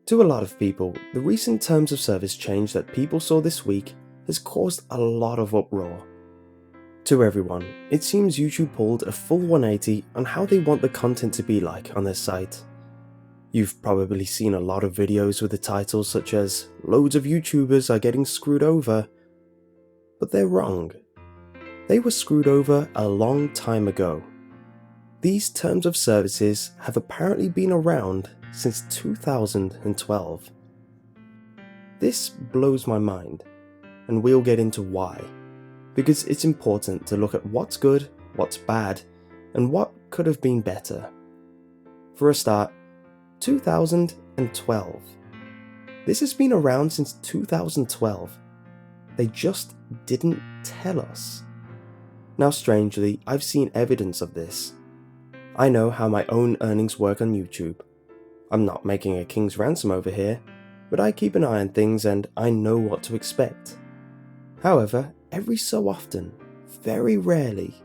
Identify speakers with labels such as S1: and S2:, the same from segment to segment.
S1: To a lot of people, the recent terms of service change that people saw this week has caused a lot of uproar. To everyone, it seems YouTube pulled a full 180 on how they want the content to be like on their site. You've probably seen a lot of videos with the titles such as "Loads of YouTubers are getting screwed over," but they're wrong. They were screwed over a long time ago. These terms of services have apparently been around since 2012. This blows my mind, and we'll get into why, because it's important to look at what's good, what's bad, and what could have been better. For a start, 2012. This has been around since 2012. They just didn't tell us. Now strangely, I've seen evidence of this. I know how my own earnings work on YouTube. I'm not making a king's ransom over here, but I keep an eye on things and I know what to expect. However, every so often, very rarely,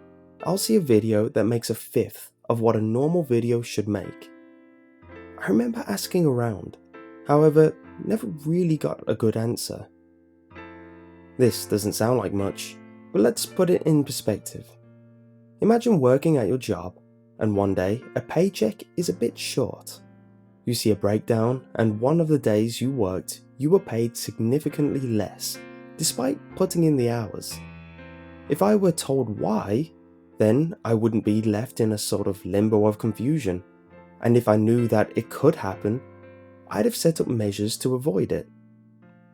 S1: I'll see a video that makes a fifth of what a normal video should make. I remember asking around, however, never really got a good answer. This doesn't sound like much, but let's put it in perspective. Imagine working at your job, and one day a paycheck is a bit short. You see a breakdown, and one of the days you worked, you were paid significantly less, despite putting in the hours. If I were told why, then I wouldn't be left in a sort of limbo of confusion, and if I knew that it could happen, I'd have set up measures to avoid it.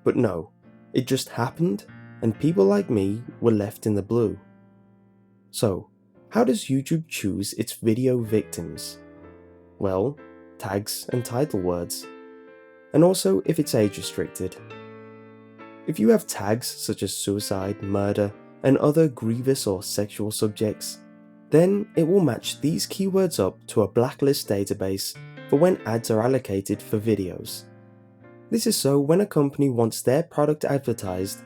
S1: But no, it just happened, and people like me were left in the blue. So, how does YouTube choose its video victims? Well, tags and title words. And also if it's age restricted. If you have tags such as suicide, murder, and other grievous or sexual subjects, then it will match these keywords up to a blacklist database for when ads are allocated for videos. This is so when a company wants their product advertised,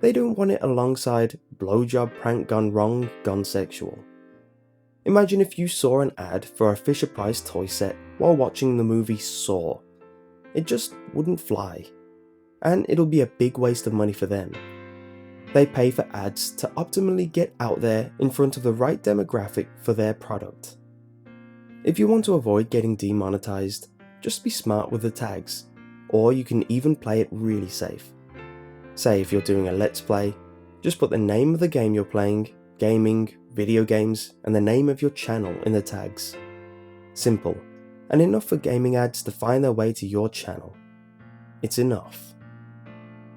S1: they don't want it alongside "blowjob prank gone wrong, gone sexual." Imagine if you saw an ad for a Fisher-Price toy set while watching the movie Saw. It just wouldn't fly. And it'll be a big waste of money for them. They pay for ads to optimally get out there in front of the right demographic for their product. If you want to avoid getting demonetized, just be smart with the tags, or you can even play it really safe. Say if you're doing a let's play, just put the name of the game you're playing, gaming, video games, and the name of your channel in the tags. Simple, and enough for gaming ads to find their way to your channel. It's enough.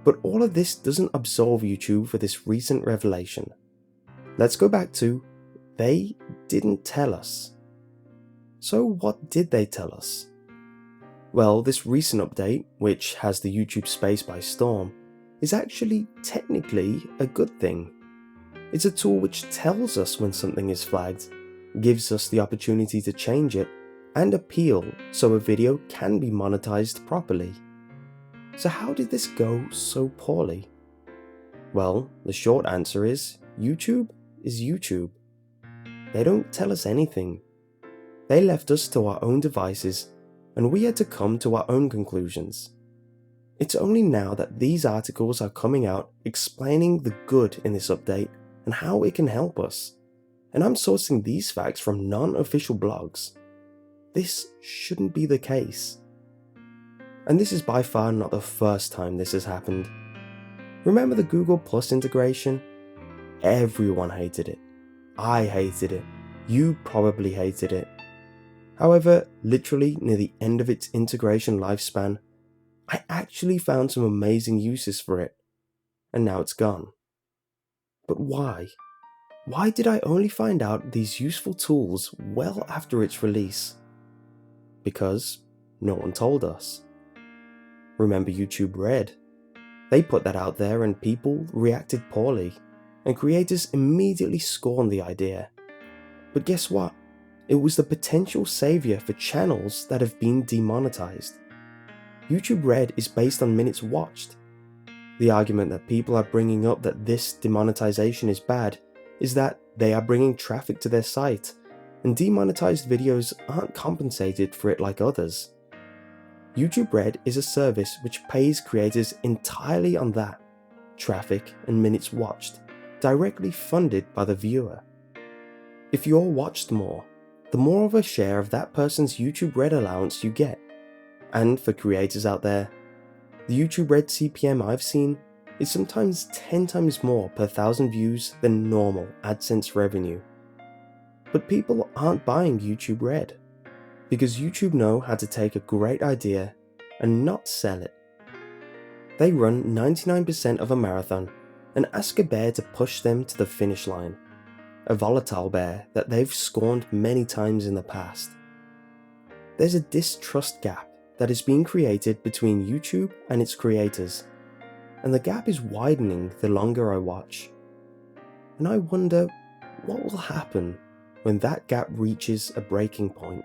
S1: But all of this doesn't absolve YouTube for this recent revelation. Let's go back to, they didn't tell us. So what did they tell us? Well, this recent update, which has the YouTube space by storm, is actually technically a good thing. It's a tool which tells us when something is flagged, gives us the opportunity to change it, and appeal so a video can be monetized properly. So how did this go so poorly? Well, the short answer is YouTube is YouTube. They don't tell us anything. They left us to our own devices, and we had to come to our own conclusions. It's only now that these articles are coming out explaining the good in this update and how it can help us. And I'm sourcing these facts from non-official blogs. This shouldn't be the case. And this is by far not the first time this has happened. Remember the Google Plus integration? Everyone hated it. I hated it. You probably hated it. However, literally near the end of its integration lifespan, I actually found some amazing uses for it. And now it's gone. But why? Why did I only find out these useful tools well after its release? Because no one told us. Remember YouTube Red? They put that out there and people reacted poorly, and creators immediately scorned the idea. But guess what? It was the potential savior for channels that have been demonetized. YouTube Red is based on minutes watched. The argument that people are bringing up that this demonetization is bad is that they are bringing traffic to their site, and demonetized videos aren't compensated for it like others. YouTube Red is a service which pays creators entirely on that, traffic and minutes watched, directly funded by the viewer. If you're watched more, the more of a share of that person's YouTube Red allowance you get. And for creators out there, the YouTube Red CPM I've seen is sometimes 10 times more per 1,000 views than normal AdSense revenue. But people aren't buying YouTube Red, because YouTube know how to take a great idea and not sell it. They run 99% of a marathon and ask a bear to push them to the finish line, a volatile bear that they've scorned many times in the past. There's a distrust gap that is being created between YouTube and its creators, and the gap is widening the longer I watch. And I wonder what will happen when that gap reaches a breaking point.